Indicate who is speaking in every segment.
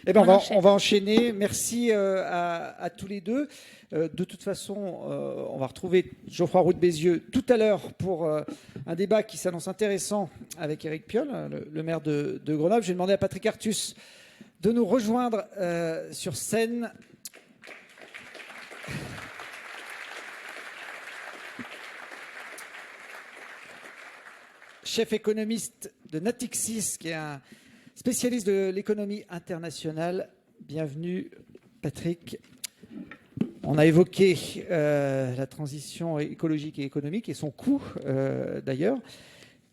Speaker 1: Eh ben on va enchaîner. Merci à tous les deux. De toute façon, on va retrouver Geoffroy Roux de Bézieux tout à l'heure pour un débat qui s'annonce intéressant avec Éric Piolle, le maire de Grenoble. J'ai demandé à Patrick Artus de nous rejoindre sur scène. Chef économiste de Natixis, qui est un spécialiste de l'économie internationale. Bienvenue, Patrick. On a évoqué la transition écologique et économique et son coût, d'ailleurs.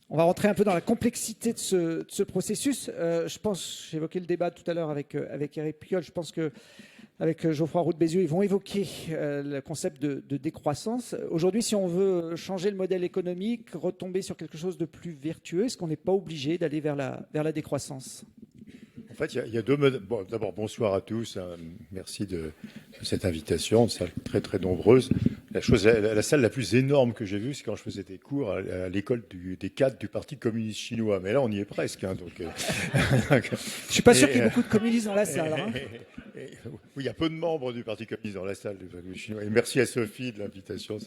Speaker 1: On va rentrer un peu dans la complexité de ce processus. Je pense, j'ai évoqué le débat tout à l'heure avec Éric Piolle, je pense qu'avec Geoffroy Roux de Bézieux, ils vont évoquer le concept de décroissance. Aujourd'hui, si on veut changer le modèle économique, retomber sur quelque chose de plus vertueux, est-ce qu'on n'est pas obligé d'aller vers la décroissance ?
Speaker 2: En fait, il y a deux modèles. Bon, d'abord, bonsoir à tous. Merci de cette invitation, une salle très, très nombreuse. La salle la plus énorme que j'ai vue, c'est quand je faisais des cours à l'école des cadres du Parti communiste chinois. Mais là, on y est presque. Donc,
Speaker 1: je ne suis pas sûr qu'il y ait beaucoup de communistes dans la salle.
Speaker 2: Oui, il y a peu de membres du Parti communiste dans la salle du Parti chinois. Et merci à Sophie de l'invitation.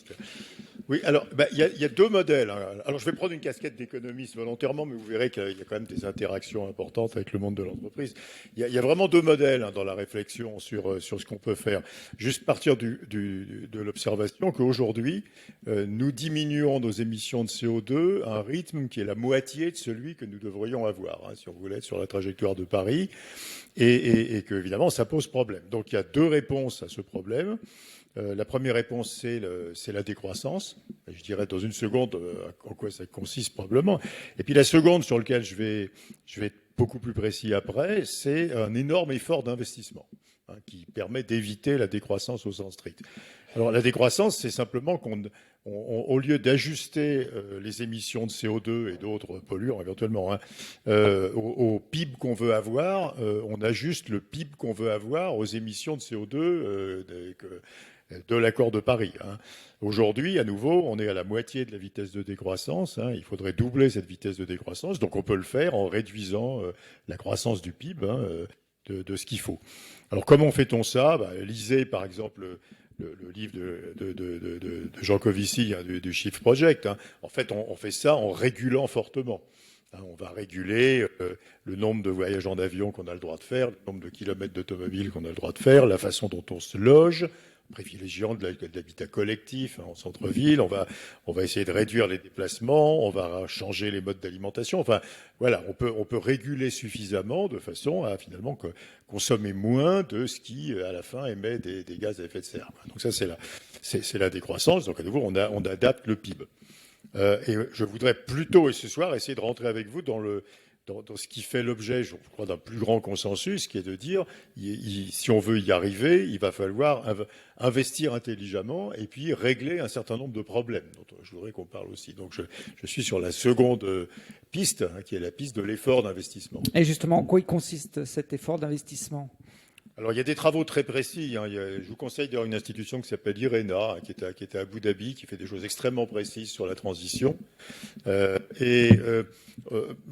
Speaker 2: Oui, alors, il y a deux modèles. Alors, je vais prendre une casquette d'économiste volontairement, mais vous verrez qu'il y a quand même des interactions importantes avec le monde de l'entreprise. Il y a vraiment deux modèles dans la réflexion sur ce qu'on peut faire. Juste partir de l'observation qu'aujourd'hui, nous diminuons nos émissions de CO2 à un rythme qui est la moitié de celui que nous devrions avoir, si on voulait être sur la trajectoire de Paris, et que, évidemment, ça pose problème. Donc, il y a deux réponses à ce problème. La première réponse, c'est la décroissance. Je dirais dans une seconde en quoi ça consiste probablement. Et puis la seconde sur laquelle je vais être beaucoup plus précis après, c'est un énorme effort d'investissement qui permet d'éviter la décroissance au sens strict. Alors la décroissance, c'est simplement au lieu d'ajuster les émissions de CO2 et d'autres polluants éventuellement au PIB qu'on veut avoir, on ajuste le PIB qu'on veut avoir aux émissions de CO2 de l'accord de Paris. Aujourd'hui, à nouveau, on est à la moitié de la vitesse de décroissance. Il faudrait doubler cette vitesse de décroissance. Donc on peut le faire en réduisant la croissance du PIB de ce qu'il faut. Alors comment fait-on ça ? Lisez par exemple le livre de Jean Covici du Shift Project. En fait, on fait ça en régulant fortement. On va réguler le nombre de voyages en avion qu'on a le droit de faire, le nombre de kilomètres d'automobile qu'on a le droit de faire, la façon dont on se loge, privilégiant de l'habitat collectif en centre-ville. On va essayer de réduire les déplacements, on va changer les modes d'alimentation. Enfin, voilà, on peut réguler suffisamment de façon à finalement consommer moins de ce qui, à la fin, émet des gaz à effet de serre. Donc ça, c'est la décroissance. Donc à nouveau, on adapte le PIB. Et je voudrais plutôt, et ce soir, essayer de rentrer avec vous dans ce qui fait l'objet, je crois, d'un plus grand consensus, qui est de dire, si on veut y arriver, il va falloir investir intelligemment et puis régler un certain nombre de problèmes dont je voudrais qu'on parle aussi. Donc je suis sur la seconde piste, qui est la piste de l'effort d'investissement.
Speaker 1: Et justement, en quoi il consiste cet effort d'investissement ?
Speaker 2: Alors, il y a des travaux très précis. Je vous conseille d'ailleurs une institution qui s'appelle IRENA, qui est à Abu Dhabi, qui fait des choses extrêmement précises sur la transition.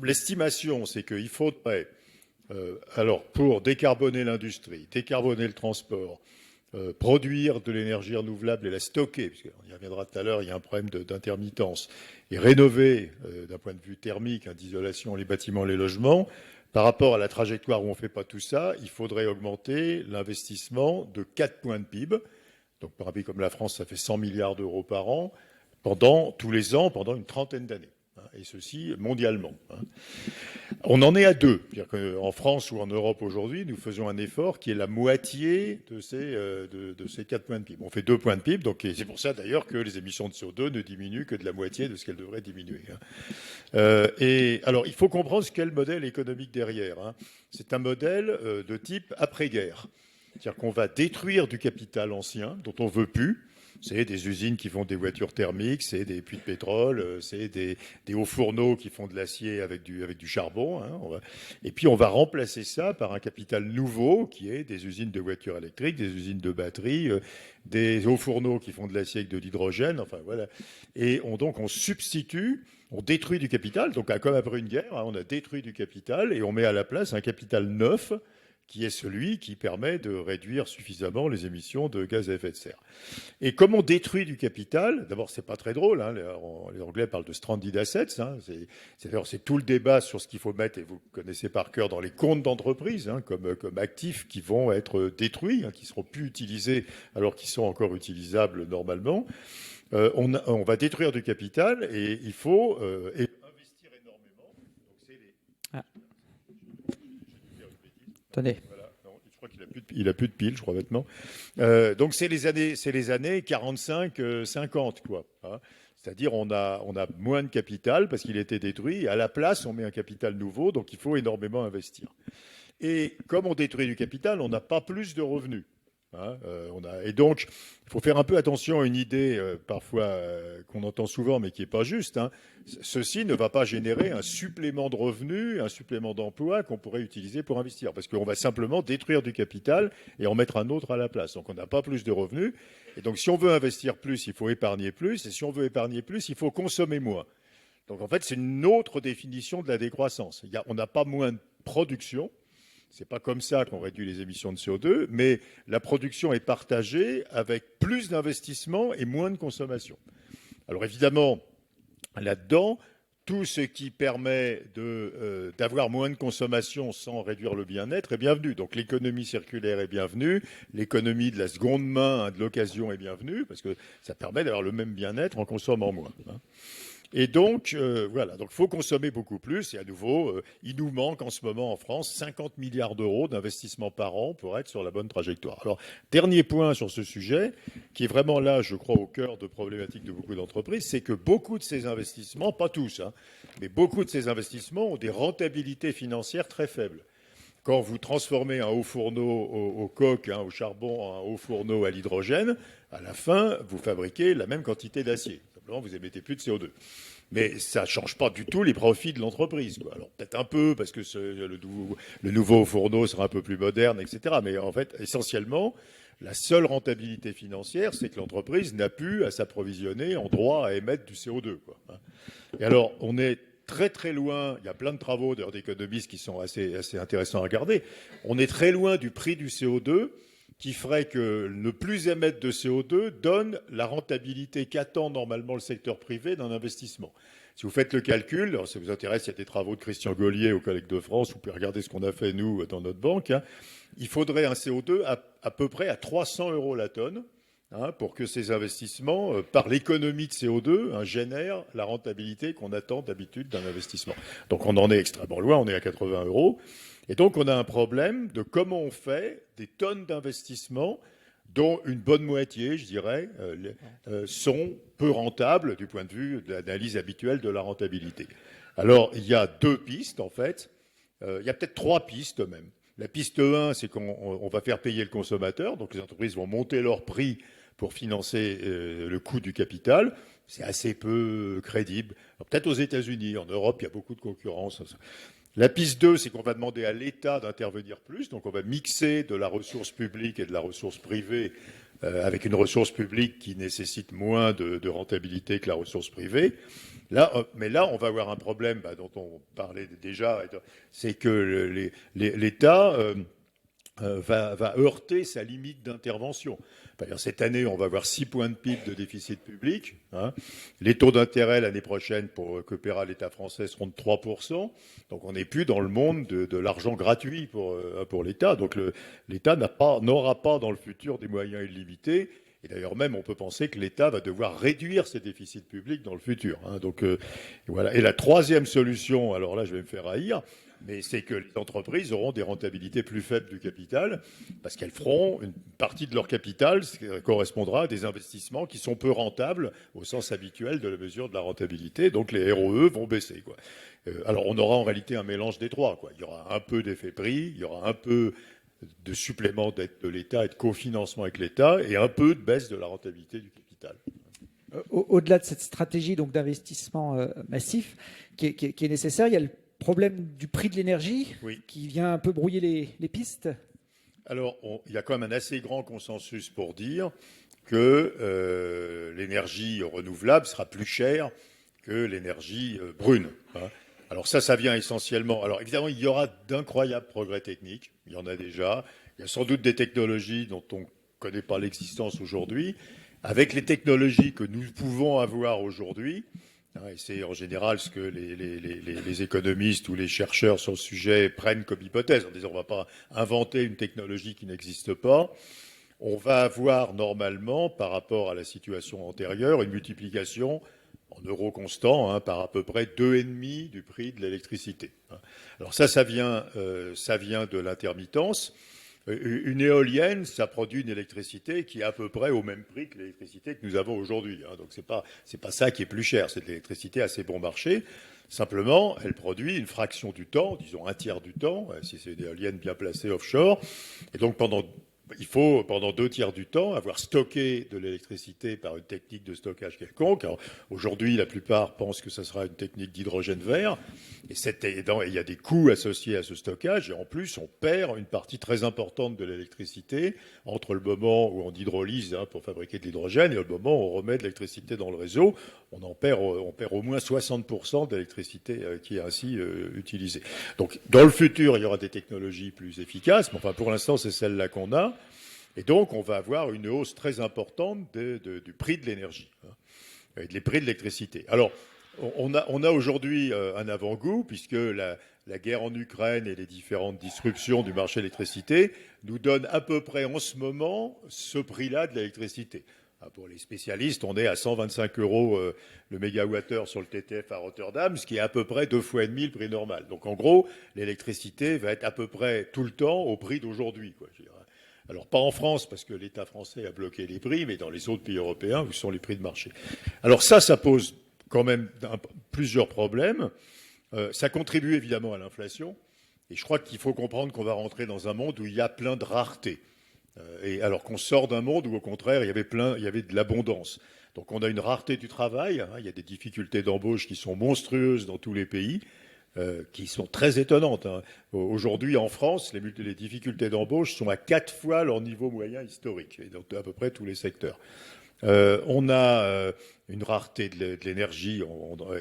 Speaker 2: L'estimation, c'est qu'il faudrait, alors pour décarboner l'industrie, décarboner le transport, produire de l'énergie renouvelable et la stocker, puisqu'on y reviendra tout à l'heure, il y a un problème d'intermittence, et rénover d'un point de vue thermique, d'isolation, les bâtiments, les logements. Par rapport à la trajectoire où on ne fait pas tout ça, il faudrait augmenter l'investissement de 4 points de PIB. Donc, pour un pays comme la France, ça fait 100 milliards d'euros par an, tous les ans, pendant une trentaine d'années. Et ceci mondialement. On en est à 2. C'est-à-dire qu'en France ou en Europe aujourd'hui, nous faisons un effort qui est la moitié de ces 4 points de PIB. On fait 2 points de PIB, donc c'est pour ça d'ailleurs que les émissions de CO2 ne diminuent que de la moitié de ce qu'elles devraient diminuer. Et alors, il faut comprendre ce qu'est le modèle économique derrière. C'est un modèle de type après-guerre. C'est-à-dire qu'on va détruire du capital ancien dont on ne veut plus. C'est des usines qui font des voitures thermiques, c'est des puits de pétrole, c'est des hauts fourneaux qui font de l'acier avec du charbon. Et puis on va remplacer ça par un capital nouveau qui est des usines de voitures électriques, des usines de batteries, des hauts fourneaux qui font de l'acier avec de l'hydrogène. Enfin voilà. Et donc on substitue, on détruit du capital. Donc comme après une guerre, on a détruit du capital et on met à la place un capital neuf qui est celui qui permet de réduire suffisamment les émissions de gaz à effet de serre. Et comme on détruit du capital, d'abord, c'est pas très drôle, hein, les Anglais parlent de stranded assets, hein, c'est tout le débat sur ce qu'il faut mettre, et vous connaissez par cœur, dans les comptes d'entreprise, hein, comme actifs qui vont être détruits, hein, qui seront plus utilisés alors qu'ils sont encore utilisables normalement. On va détruire du capital et il faut investir énormément. Donc c'est les...
Speaker 1: Ah. Attendez.
Speaker 2: Voilà. Non, je crois qu'il a plus de piles, je crois maintenant. Donc c'est les années 45-50, quoi. Hein. C'est-à-dire on a moins de capital parce qu'il était détruit. Et à la place, on met un capital nouveau, donc il faut énormément investir. Et comme on détruit du capital, on n'a pas plus de revenus. Hein, et donc, il faut faire un peu attention à une idée parfois qu'on entend souvent, mais qui n'est pas juste. Hein. Ceci ne va pas générer un supplément de revenus, un supplément d'emplois qu'on pourrait utiliser pour investir, parce qu'on va simplement détruire du capital et en mettre un autre à la place. Donc, on n'a pas plus de revenus. Et donc, si on veut investir plus, il faut épargner plus. Et si on veut épargner plus, il faut consommer moins. Donc, en fait, c'est une autre définition de la décroissance. On n'a pas moins de production. C'est pas comme ça qu'on réduit les émissions de CO2, mais la production est partagée avec plus d'investissement et moins de consommation. Alors évidemment, là-dedans, tout ce qui permet d'avoir moins de consommation sans réduire le bien-être est bienvenu. Donc l'économie circulaire est bienvenue, l'économie de la seconde main, hein, de l'occasion est bienvenue, parce que ça permet d'avoir le même bien-être en consommant moins. Hein. Et donc, voilà, donc il faut consommer beaucoup plus. Et à nouveau, il nous manque en ce moment en France 50 milliards d'euros d'investissement par an pour être sur la bonne trajectoire. Alors, dernier point sur ce sujet, qui est vraiment là, je crois, au cœur de problématiques de beaucoup d'entreprises, c'est que beaucoup de ces investissements, pas tous, hein, mais beaucoup de ces investissements ont des rentabilités financières très faibles. Quand vous transformez un haut fourneau au coke, hein, au charbon, en un haut fourneau à l'hydrogène, à la fin, vous fabriquez la même quantité d'acier. Simplement, vous émettez plus de CO2. Mais ça ne change pas du tout les profits de l'entreprise. Alors peut-être un peu, parce que le nouveau fourneau sera un peu plus moderne, etc. Mais en fait, essentiellement, la seule rentabilité financière, c'est que l'entreprise n'a plus à s'approvisionner en droit à émettre du CO2. Quoi. Et alors, on est très très loin, il y a plein de travaux d'économistes qui sont assez intéressants à regarder, on est très loin du prix du CO2 qui ferait que ne plus émettre de CO2 donne la rentabilité qu'attend normalement le secteur privé d'un investissement. Si vous faites le calcul, alors ça vous intéresse, il y a des travaux de Christian Gaulier au Collège de France, vous pouvez regarder ce qu'on a fait nous dans notre banque, hein. Il faudrait un CO2 à peu près à 300 € la tonne, hein, pour que ces investissements, par l'économie de CO2, hein, génèrent la rentabilité qu'on attend d'habitude d'un investissement. Donc on en est extrêmement loin, on est à 80 €. Et donc on a un problème de comment on fait des tonnes d'investissements dont une bonne moitié, je dirais, sont peu rentables du point de vue de l'analyse habituelle de la rentabilité. Alors il y a deux pistes en fait, il y a peut-être trois pistes même. La piste 1, c'est qu'on va faire payer le consommateur, donc les entreprises vont monter leur prix pour financer le coût du capital. C'est assez peu crédible. Peut-être aux États-Unis, en Europe, il y a beaucoup de concurrence. La piste 2, c'est qu'on va demander à l'État d'intervenir plus. Donc on va mixer de la ressource publique et de la ressource privée avec une ressource publique qui nécessite moins de rentabilité que la ressource privée. Mais là, on va avoir un problème dont on parlait déjà, c'est que l'État va heurter sa limite d'intervention. Cette année, on va avoir 6 points de PIB de déficit public. Hein. Les taux d'intérêt l'année prochaine que paiera l'État français seront de 3%. Donc on n'est plus dans le monde de l'argent gratuit pour l'État. Donc l'État n'aura pas dans le futur des moyens illimités. Et d'ailleurs même, on peut penser que l'État va devoir réduire ses déficits publics dans le futur. Hein. Donc voilà. Et la troisième solution, alors là je vais me faire haïr, mais c'est que les entreprises auront des rentabilités plus faibles du capital parce qu'elles feront une partie de leur capital, ce qui correspondra à des investissements qui sont peu rentables au sens habituel de la mesure de la rentabilité. Donc les ROE vont baisser, quoi. Alors on aura en réalité un mélange des trois, quoi. Il y aura un peu d'effet prix, il y aura un peu de supplément d'aide de l'État et de cofinancement avec l'État et un peu de baisse de la rentabilité du capital.
Speaker 1: Au-delà de cette stratégie donc d'investissement massif qui est nécessaire, il y a le problème du prix de l'énergie qui vient un peu brouiller les pistes.
Speaker 2: Alors, il y a quand même un assez grand consensus pour dire que l'énergie renouvelable sera plus chère que l'énergie brune. Hein. Alors ça vient essentiellement. Alors évidemment, il y aura d'incroyables progrès techniques. Il y en a déjà. Il y a sans doute des technologies dont on ne connaît pas l'existence aujourd'hui. Avec les technologies que nous pouvons avoir aujourd'hui, et c'est en général ce que les économistes ou les chercheurs sur le sujet prennent comme hypothèse, en disant on ne va pas inventer une technologie qui n'existe pas. On va avoir normalement, par rapport à la situation antérieure, une multiplication en euros constants par à peu près 2,5 du prix de l'électricité. Alors ça vient de l'intermittence. Une éolienne, ça produit une électricité qui est à peu près au même prix que l'électricité que nous avons aujourd'hui. Donc c'est pas ça qui est plus cher, c'est de l'électricité assez bon marché. Simplement, elle produit une fraction du temps, disons un tiers du temps, si c'est une éolienne bien placée offshore. Et donc il faut, pendant 2 tiers du temps, avoir stocké de l'électricité par une technique de stockage quelconque. Alors, aujourd'hui, la plupart pensent que ce sera une technique d'hydrogène vert. Et il y a des coûts associés à ce stockage. Et en plus, on perd une partie très importante de l'électricité entre le moment où on hydrolyse pour fabriquer de l'hydrogène et le moment où on remet de l'électricité dans le réseau. On perd au moins 60% de l'électricité qui est ainsi utilisée. Donc, dans le futur, il y aura des technologies plus efficaces. Mais enfin, pour l'instant, c'est celle-là qu'on a. Et donc, on va avoir une hausse très importante du prix de l'énergie et des prix de l'électricité. Alors, on a aujourd'hui un avant-goût, puisque la guerre en Ukraine et les différentes disruptions du marché de l'électricité nous donnent à peu près en ce moment ce prix-là de l'électricité. Pour les spécialistes, on est à 125 € le mégawattheure sur le TTF à Rotterdam, ce qui est à peu près 2,5 fois le prix normal. Donc, en gros, l'électricité va être à peu près tout le temps au prix d'aujourd'hui, quoi, je dirais. Alors, pas en France, parce que l'État français a bloqué les prix, mais dans les autres pays européens, où sont les prix de marché. Alors ça pose quand même plusieurs problèmes. Ça contribue évidemment à l'inflation. Et je crois qu'il faut comprendre qu'on va rentrer dans un monde où il y a plein de raretés. Et alors qu'on sort d'un monde où, au contraire, il y avait de l'abondance. Donc on a une rareté du travail. Il y a des difficultés d'embauche qui sont monstrueuses dans tous les pays. Qui sont très étonnantes. Aujourd'hui, en France, les difficultés d'embauche sont à 4 fois leur niveau moyen historique, et dans à peu près tous les secteurs. On a une rareté de l'énergie,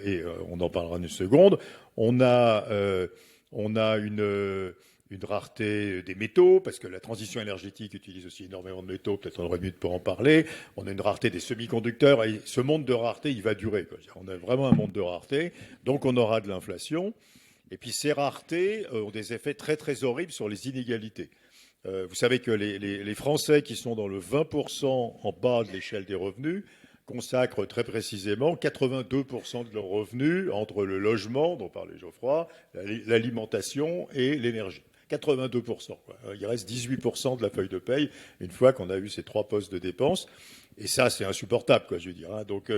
Speaker 2: et on en parlera une seconde. On a une rareté des métaux, parce que la transition énergétique utilise aussi énormément de métaux, peut-être on aurait mieux de pas en parler. On a une rareté des semi-conducteurs, et ce monde de rareté, il va durer, quoi. On a vraiment un monde de rareté, donc on aura de l'inflation. Et puis ces raretés ont des effets très très horribles sur les inégalités. Vous savez que les Français qui sont dans le 20% en bas de l'échelle des revenus consacrent très précisément 82% de leurs revenus entre le logement, dont parlait Geoffroy, l'alimentation et l'énergie. 82%. Quoi. Il reste 18% de la feuille de paye une fois qu'on a eu ces 3 postes de dépenses. Et ça, c'est insupportable, quoi, je veux dire. Donc,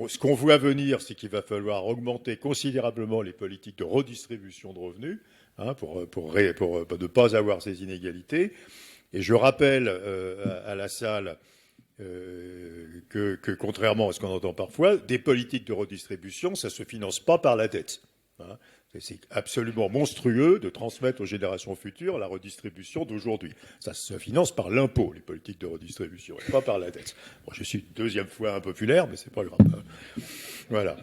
Speaker 2: ce qu'on voit venir, c'est qu'il va falloir augmenter considérablement les politiques de redistribution de revenus pour ne pas avoir ces inégalités. Et je rappelle à la salle que contrairement à ce qu'on entend parfois, des politiques de redistribution, ça ne se finance pas par la dette. C'est absolument monstrueux de transmettre aux générations futures la redistribution d'aujourd'hui. Ça se finance par l'impôt, les politiques de redistribution, et pas par la dette. Bon, je suis une deuxième fois impopulaire, mais c'est pas grave. Voilà.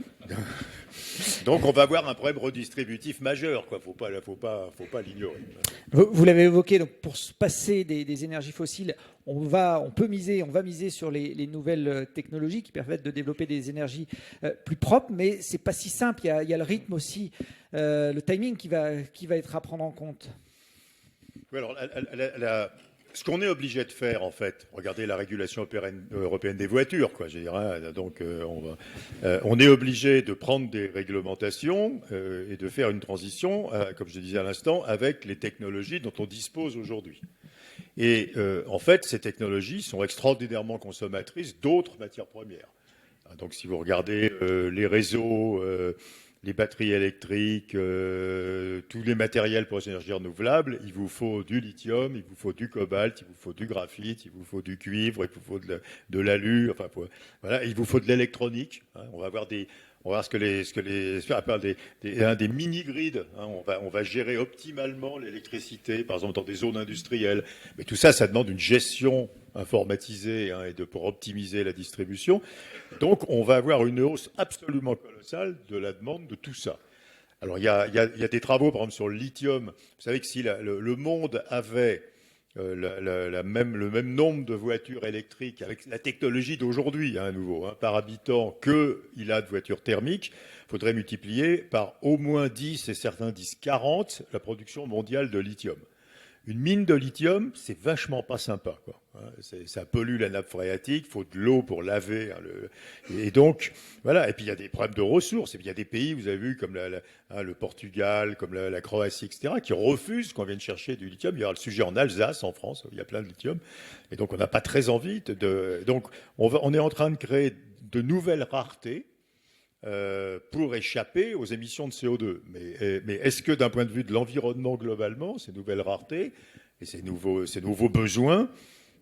Speaker 2: Donc on va avoir un problème redistributif majeur, quoi. Faut pas l'ignorer.
Speaker 1: Vous l'avez évoqué, donc pour se passer des énergies fossiles, on va miser sur les nouvelles technologies qui permettent de développer des énergies plus propres, mais c'est pas si simple. Il y a le rythme aussi, le timing qui va être à prendre en compte.
Speaker 2: Oui, alors ce qu'on est obligé de faire, en fait, regardez la régulation européenne des voitures, quoi, je dirais. Donc, on est obligé de prendre des réglementations et de faire une transition, comme je disais à l'instant, avec les technologies dont on dispose aujourd'hui. Et en fait, ces technologies sont extraordinairement consommatrices d'autres matières premières. Donc, si vous regardez les réseaux, les batteries électriques, tous les matériels pour les énergies renouvelables, il vous faut du lithium, il vous faut du cobalt, il vous faut du graphite, il vous faut du cuivre, il vous faut de l'alu, enfin, voilà, il vous faut de l'électronique. On va voir des mini-grids. On va gérer optimalement l'électricité, par exemple dans des zones industrielles. Mais tout ça, ça demande une gestion informatisée pour optimiser la distribution. Donc, on va avoir une hausse absolument colossale de la demande de tout ça. Alors, il y a des travaux, par exemple, sur le lithium. Vous savez que si le monde avait le même nombre de voitures électriques avec la technologie d'aujourd'hui, à nouveau, par habitant, qu'il a de voitures thermiques, il faudrait multiplier par au moins 10, et certains disent 40, la production mondiale de lithium. Une mine de lithium, c'est vachement pas sympa, quoi. Ça pollue la nappe phréatique, il faut de l'eau pour laver. Et donc, voilà. Et puis, il y a des problèmes de ressources. Et puis, il y a des pays, vous avez vu, comme le Portugal, comme la Croatie, etc., qui refusent qu'on vienne chercher du lithium. Il y aura le sujet en Alsace, en France, où il y a plein de lithium. Et donc, on n'a pas très envie Donc, on est en train de créer de nouvelles raretés pour échapper aux émissions de CO2. Mais est-ce que d'un point de vue de l'environnement globalement, ces nouvelles raretés et ces nouveaux besoins,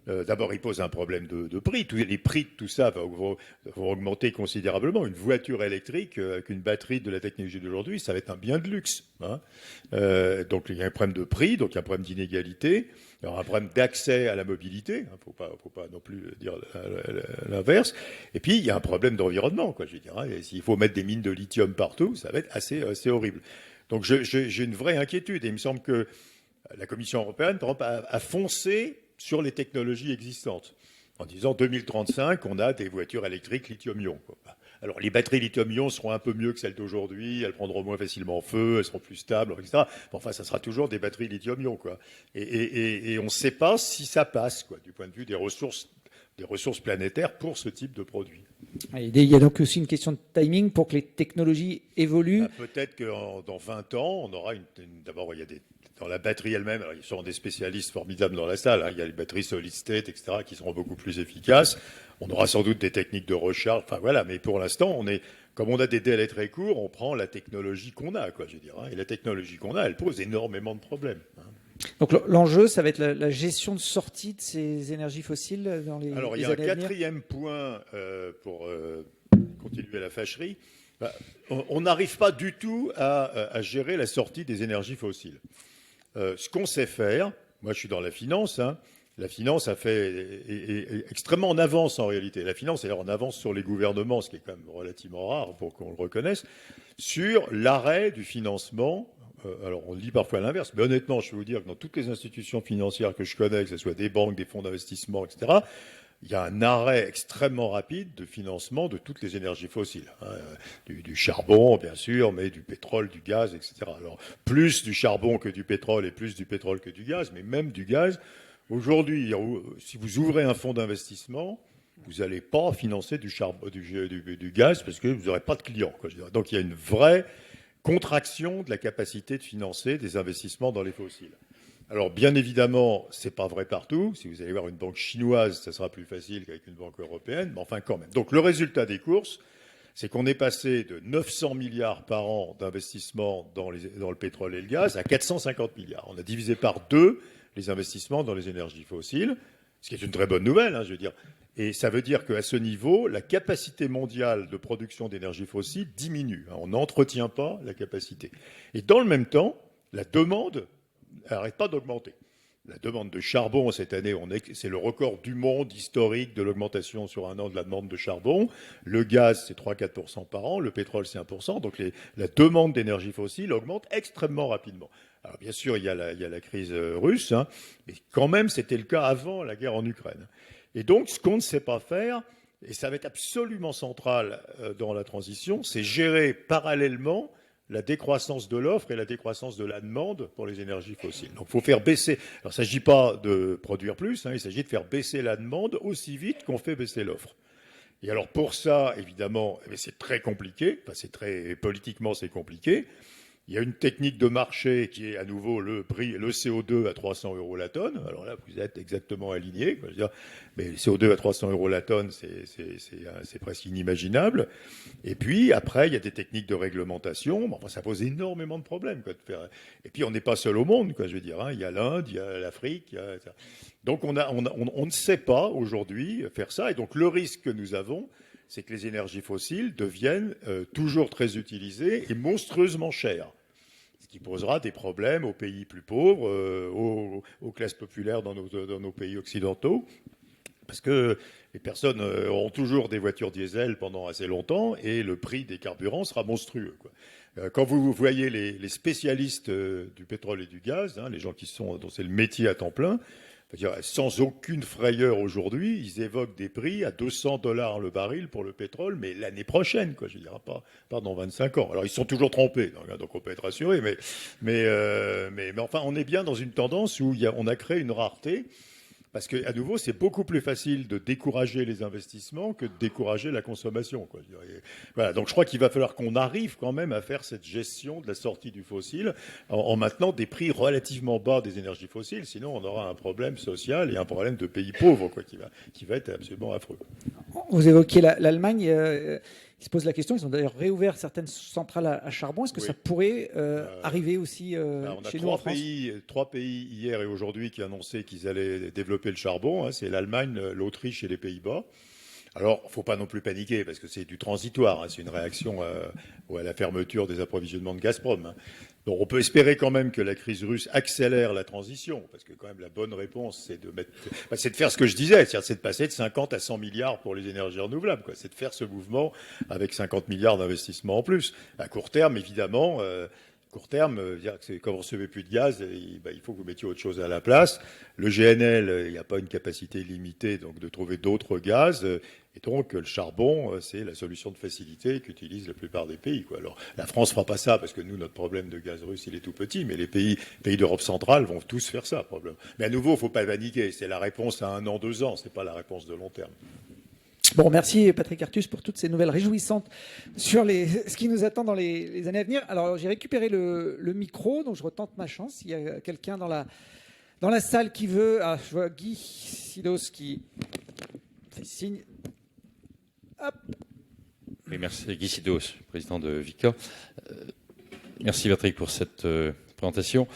Speaker 2: d'abord ils posent un problème de prix. Les prix de tout ça vont augmenter considérablement. Une voiture électrique avec une batterie de la technologie d'aujourd'hui, ça va être un bien de luxe. Donc il y a un problème de prix, donc il y a un problème d'inégalité. Il y aura un problème d'accès à la mobilité, faut pas non plus dire l'inverse. Et puis, il y a un problème d'environnement, quoi, je veux dire. S'il faut mettre des mines de lithium partout, ça va être assez horrible. Donc, j'ai une vraie inquiétude. Et il me semble que la Commission européenne, par exemple, a foncé sur les technologies existantes. En disant 2035, on a des voitures électriques lithium-ion, quoi. Alors, les batteries lithium-ion seront un peu mieux que celles d'aujourd'hui, elles prendront moins facilement feu, elles seront plus stables, etc. Enfin, ça sera toujours des batteries lithium-ion, quoi. Et on ne sait pas si ça passe, quoi, du point de vue des ressources planétaires pour ce type de produit.
Speaker 1: Il y a donc aussi une question de timing pour que les technologies évoluent.
Speaker 2: Peut-être que dans 20 ans, on aura d'abord, il y a dans la batterie elle-même, alors, il y a sûrement des spécialistes formidables dans la salle, il y a les batteries solid state, etc., qui seront beaucoup plus efficaces. On aura sans doute des techniques de recharge, enfin voilà, mais pour l'instant, comme on a des délais très courts, on prend la technologie qu'on a, quoi, je veux dire. Et la technologie qu'on a, elle pose énormément de problèmes.
Speaker 1: Donc l'enjeu, ça va être la gestion de sortie de ces énergies fossiles dans les années à venir.
Speaker 2: Alors il y a un quatrième point pour continuer la fâcherie. On n'arrive pas du tout à gérer la sortie des énergies fossiles. Ce qu'on sait faire, moi je suis dans la finance, la finance est extrêmement en avance en réalité. La finance est en avance sur les gouvernements, ce qui est quand même relativement rare pour qu'on le reconnaisse, sur l'arrêt du financement. Alors on dit parfois l'inverse, mais honnêtement je peux vous dire que dans toutes les institutions financières que je connais, que ce soit des banques, des fonds d'investissement, etc., il y a un arrêt extrêmement rapide de financement de toutes les énergies fossiles. Du charbon, bien sûr, mais du pétrole, du gaz, etc. Alors, plus du charbon que du pétrole et plus du pétrole que du gaz, mais même du gaz. Aujourd'hui, si vous ouvrez un fonds d'investissement, vous n'allez pas financer du gaz parce que vous n'aurez pas de clients, quoi. Donc, il y a une vraie contraction de la capacité de financer des investissements dans les fossiles. Alors, bien évidemment, ce n'est pas vrai partout. Si vous allez voir une banque chinoise, ça sera plus facile qu'avec une banque européenne, mais enfin quand même. Donc, le résultat des courses, c'est qu'on est passé de 900 milliards par an d'investissement dans le pétrole et le gaz à 450 milliards. On a divisé par 2 les investissements dans les énergies fossiles, ce qui est une très bonne nouvelle, je veux dire. Et ça veut dire qu'à ce niveau, la capacité mondiale de production d'énergie fossile diminue. On n'entretient pas la capacité. Et dans le même temps, la demande n'arrête pas d'augmenter. La demande de charbon cette année, c'est le record du monde historique de l'augmentation sur un an de la demande de charbon. Le gaz, c'est 3-4% par an. Le pétrole, c'est 1%. Donc la demande d'énergie fossile augmente extrêmement rapidement. Alors bien sûr, il y a la crise russe, mais quand même, c'était le cas avant la guerre en Ukraine. Et donc, ce qu'on ne sait pas faire, et ça va être absolument central dans la transition, c'est gérer parallèlement la décroissance de l'offre et la décroissance de la demande pour les énergies fossiles. Donc, il faut faire baisser. Alors, il ne s'agit pas de produire plus, il s'agit de faire baisser la demande aussi vite qu'on fait baisser l'offre. Et alors, pour ça, évidemment, c'est très compliqué. Enfin, politiquement, c'est compliqué. Il y a une technique de marché qui est à nouveau le CO2 à 300 euros la tonne. Alors là, vous êtes exactement aligné. Mais le CO2 à 300 euros la tonne, c'est presque inimaginable. Et puis après, il y a des techniques de réglementation. Enfin, ça pose énormément de problèmes. Et puis on n'est pas seul au monde. Je veux dire, il y a l'Inde, il y a l'Afrique. Donc on ne sait pas aujourd'hui faire ça. Et donc le risque que nous avons, c'est que les énergies fossiles deviennent toujours très utilisées et monstrueusement chères. Ce qui posera des problèmes aux pays plus pauvres, aux classes populaires dans nos pays occidentaux, Parce que les personnes auront toujours des voitures diesel pendant assez longtemps et le prix des carburants sera monstrueux, quoi. Quand vous voyez les spécialistes du pétrole et du gaz, hein, les gens dont c'est le métier à temps plein, c'est-à-dire, sans aucune frayeur aujourd'hui, ils évoquent des prix à $200 le baril pour le pétrole, mais l'année prochaine, quoi, je dirais pas dans 25 ans. Alors ils sont toujours trompés, donc on peut être rassuré, mais enfin on est bien dans une tendance où on a créé une rareté. Parce qu'à nouveau, c'est beaucoup plus facile de décourager les investissements que de décourager la consommation, quoi. Voilà, donc je crois qu'il va falloir qu'on arrive quand même à faire cette gestion de la sortie du fossile en maintenant des prix relativement bas des énergies fossiles. Sinon, on aura un problème social et un problème de pays pauvres, quoi, qui va être absolument affreux.
Speaker 1: Vous évoquiez l'Allemagne. Ils se posent la question, ils ont d'ailleurs réouvert certaines centrales à charbon. Est-ce que ça pourrait arriver aussi chez nous en France ?
Speaker 2: On a trois pays hier et aujourd'hui qui annonçaient qu'ils allaient développer le charbon. Hein, c'est l'Allemagne, l'Autriche et les Pays-Bas. Alors, il ne faut pas non plus paniquer parce que c'est du transitoire. Hein, c'est une réaction à la fermeture des approvisionnements de Gazprom. Hein. Donc, on peut espérer quand même que la crise russe accélère la transition, parce que quand même la bonne réponse, c'est de faire ce que je disais, c'est de passer de 50 à 100 milliards pour les énergies renouvelables, quoi. C'est de faire ce mouvement avec 50 milliards d'investissements en plus. À court terme, évidemment. Court terme, quand vous ne recevez plus de gaz, il faut que vous mettiez autre chose à la place. Le GNL, il n'y a pas une capacité illimitée donc de trouver d'autres gaz. Et donc, le charbon, c'est la solution de facilité qu'utilisent la plupart des pays, quoi. Alors, la France ne fera pas ça parce que nous, notre problème de gaz russe, il est tout petit, mais les pays d'Europe centrale vont tous faire ça, probablement. Mais à nouveau, il ne faut pas paniquer. C'est la réponse à 1 an, 2 ans. Ce n'est pas la réponse de long terme.
Speaker 1: Bon, merci Patrick Artus pour toutes ces nouvelles réjouissantes sur ce qui nous attend dans les années à venir. Alors, j'ai récupéré le micro, donc je retente ma chance. Il y a quelqu'un dans la salle qui veut... Ah, je vois Guy Sidos qui fait signe. Hop.
Speaker 3: Oui, merci Guy Sidos, président de Vicat. Merci Patrick pour cette présentation.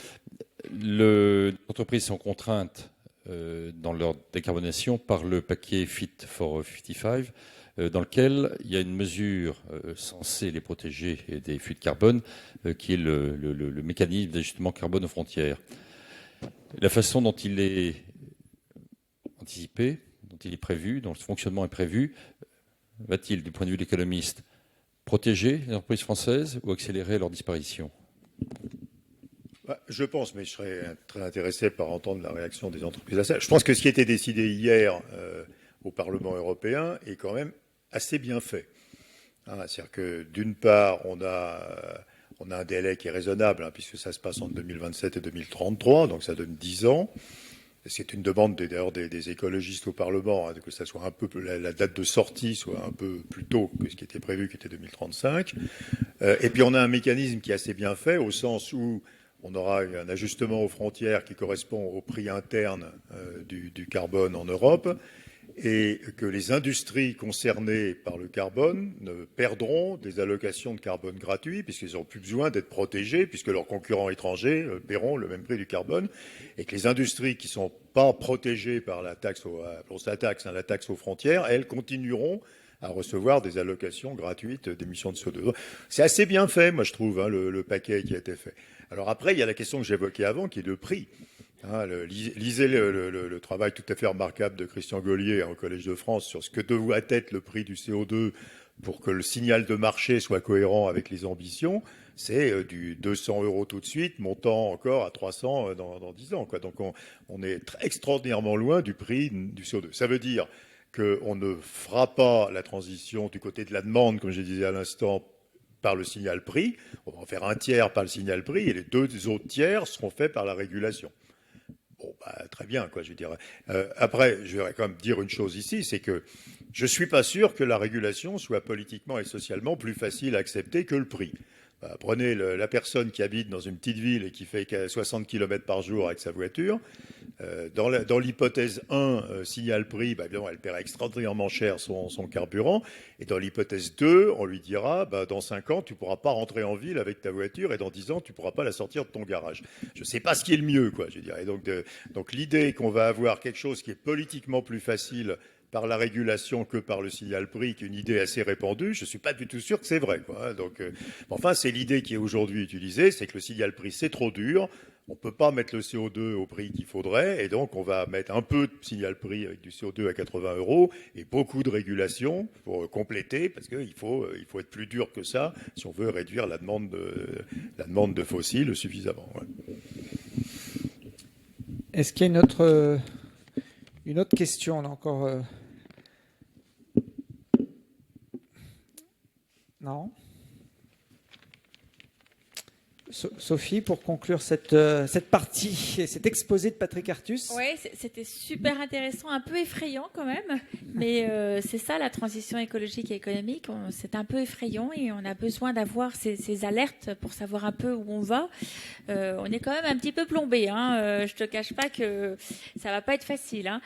Speaker 3: Les entreprises sont contraintes dans leur décarbonation par le paquet Fit for 55, dans lequel il y a une mesure censée les protéger des flux de carbone, qui est le mécanisme d'ajustement carbone aux frontières. La façon dont il est anticipé, dont il est prévu, dont le fonctionnement est prévu, va-t-il, du point de vue de l'économiste, protéger les entreprises françaises ou accélérer leur disparition ?
Speaker 2: Je pense, mais je serais très intéressé par entendre la réaction des entreprises à ça. Je pense que ce qui a été décidé hier au Parlement européen est quand même assez bien fait. Hein, c'est-à-dire que d'une part, on a un délai qui est raisonnable, hein, puisque ça se passe entre 2027 et 2033, donc ça donne 10 ans. C'est une demande d'ailleurs des écologistes au Parlement, hein, que ça soit un peu la date de sortie soit un peu plus tôt que ce qui était prévu, qui était 2035. Et puis on a un mécanisme qui est assez bien fait, au sens où on aura un ajustement aux frontières qui correspond au prix interne du carbone en Europe, et que les industries concernées par le carbone perdront des allocations de carbone gratuits, puisqu'ils n'auront plus besoin d'être protégés, puisque leurs concurrents étrangers paieront le même prix du carbone, et que les industries qui ne sont pas protégées par la taxe aux frontières, elles continueront à recevoir des allocations gratuites d'émissions de CO2. C'est assez bien fait, moi je trouve, hein, le paquet qui a été fait. Alors après, il y a la question que j'évoquais avant, qui est le prix. Hein, lisez le travail tout à fait remarquable de Christian Gaulier au Collège de France sur ce que doit être le prix du CO2 pour que le signal de marché soit cohérent avec les ambitions. C'est du 200 € tout de suite, montant encore à 300 dans 10 ans, quoi. Donc on est extraordinairement loin du prix du CO2. Ça veut dire qu'on ne fera pas la transition du côté de la demande, comme je disais à l'instant, par le signal prix. On va en faire un tiers par le signal prix et les 2 autres tiers seront faits par la régulation. Bon, très bien, quoi, je dirais. Après, je voudrais quand même dire une chose ici, c'est que je ne suis pas sûr que la régulation soit politiquement et socialement plus facile à accepter que le prix. Prenez la personne qui habite dans une petite ville et qui fait 60 km par jour avec sa voiture. Dans l'hypothèse 1, signal-prix, évidemment, elle paiera extraordinairement cher son carburant. Et dans l'hypothèse 2, on lui dira, dans 5 ans, tu ne pourras pas rentrer en ville avec ta voiture et dans 10 ans, tu ne pourras pas la sortir de ton garage. Je ne sais pas ce qui est le mieux, quoi, je dirais. Donc l'idée qu'on va avoir quelque chose qui est politiquement plus facile par la régulation que par le signal-prix, qui est une idée assez répandue, je ne suis pas du tout sûr que c'est vrai, quoi. Donc, enfin, c'est l'idée qui est aujourd'hui utilisée, c'est que le signal-prix, c'est trop dur. on ne peut pas mettre le CO2 au prix qu'il faudrait, et donc on va mettre un peu de signal-prix avec du CO2 à 80 € et beaucoup de régulation pour compléter, parce qu'il faut être plus dur que ça si on veut réduire la demande de fossiles suffisamment. Ouais.
Speaker 1: Est-ce qu'il y a une autre question? On a encore... Non. Sophie, pour conclure cette partie et cet exposé de Patrick Artus.
Speaker 4: Oui, c'était super intéressant, un peu effrayant quand même, mais c'est ça la transition écologique et économique, c'est un peu effrayant et on a besoin d'avoir ces alertes pour savoir un peu où on va. On est quand même un petit peu plombé, hein. Je te cache pas que ça va pas être facile, hein.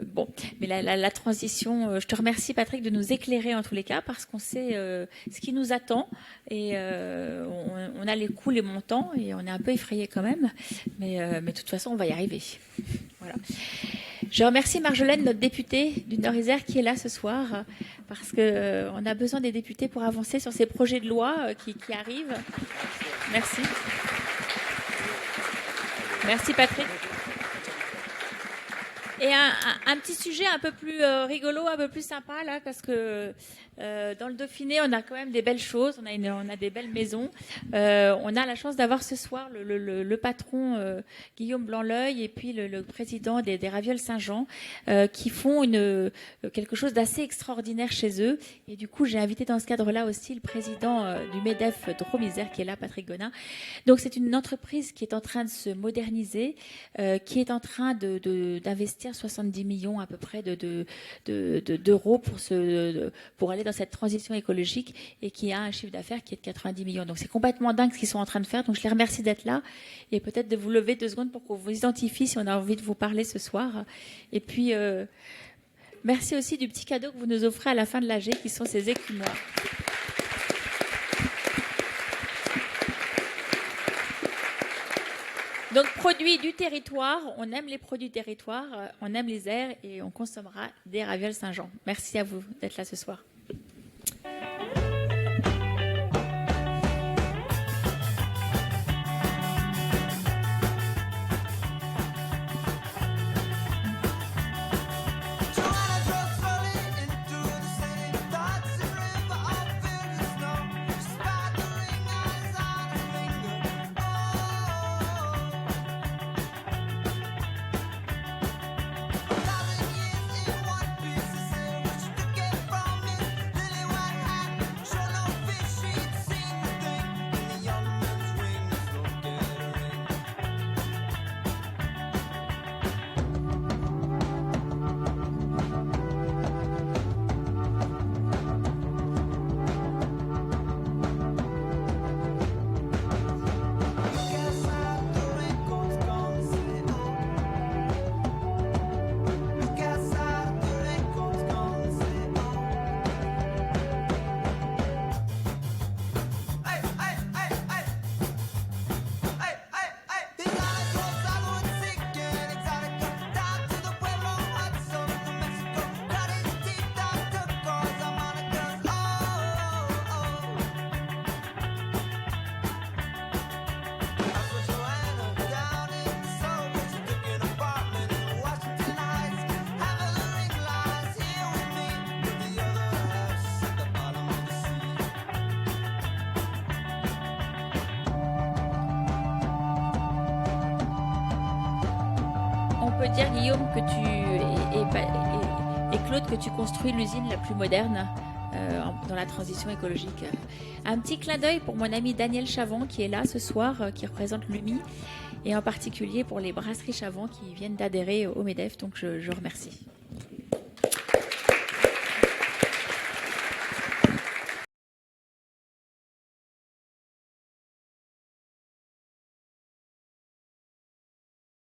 Speaker 4: Bon, mais la transition, je te remercie Patrick de nous éclairer en tous les cas parce qu'on sait ce qui nous attend et on a les coûts, les montants et on est un peu effrayé quand même, mais de toute façon on va y arriver. Voilà. Je remercie Marjolaine, notre députée du Nord-Isère, qui est là ce soir parce qu'on a besoin des députés pour avancer sur ces projets de loi qui arrivent. Merci. Merci Patrick. Et un petit sujet un peu plus rigolo, un peu plus sympa là, parce que dans le Dauphiné, on a quand même des belles choses, on a des belles maisons. On a la chance d'avoir ce soir le patron Guillaume Blanc-L'Œil et puis le président des Ravioles Saint-Jean qui font quelque chose d'assez extraordinaire chez eux. Et du coup, j'ai invité dans ce cadre-là aussi le président du MEDEF Drôme-Isère qui est là, Patrick Gonin. Donc c'est une entreprise qui est en train de se moderniser, qui est en train d'investir 70 millions à peu près d'euros pour aller dans cette transition écologique et qui a un chiffre d'affaires qui est de 90 millions. Donc c'est complètement dingue ce qu'ils sont en train de faire. Donc je les remercie d'être là et peut-être de vous lever 2 secondes pour qu'on vous identifie si on a envie de vous parler ce soir. Et puis merci aussi du petit cadeau que vous nous offrez à la fin de l'AG qui sont ces écumoires. Donc, produits du territoire, on aime les produits du territoire, on aime les airs et on consommera des ravioles Saint-Jean. Merci à vous d'être là ce soir. On peut dire, Guillaume, que et Claude, que tu construis l'usine la plus moderne dans la transition écologique. Un petit clin d'œil pour mon ami Daniel Chavon qui est là ce soir, qui représente l'UMI, et en particulier pour les brasseries Chavon qui viennent d'adhérer au MEDEF, donc je remercie.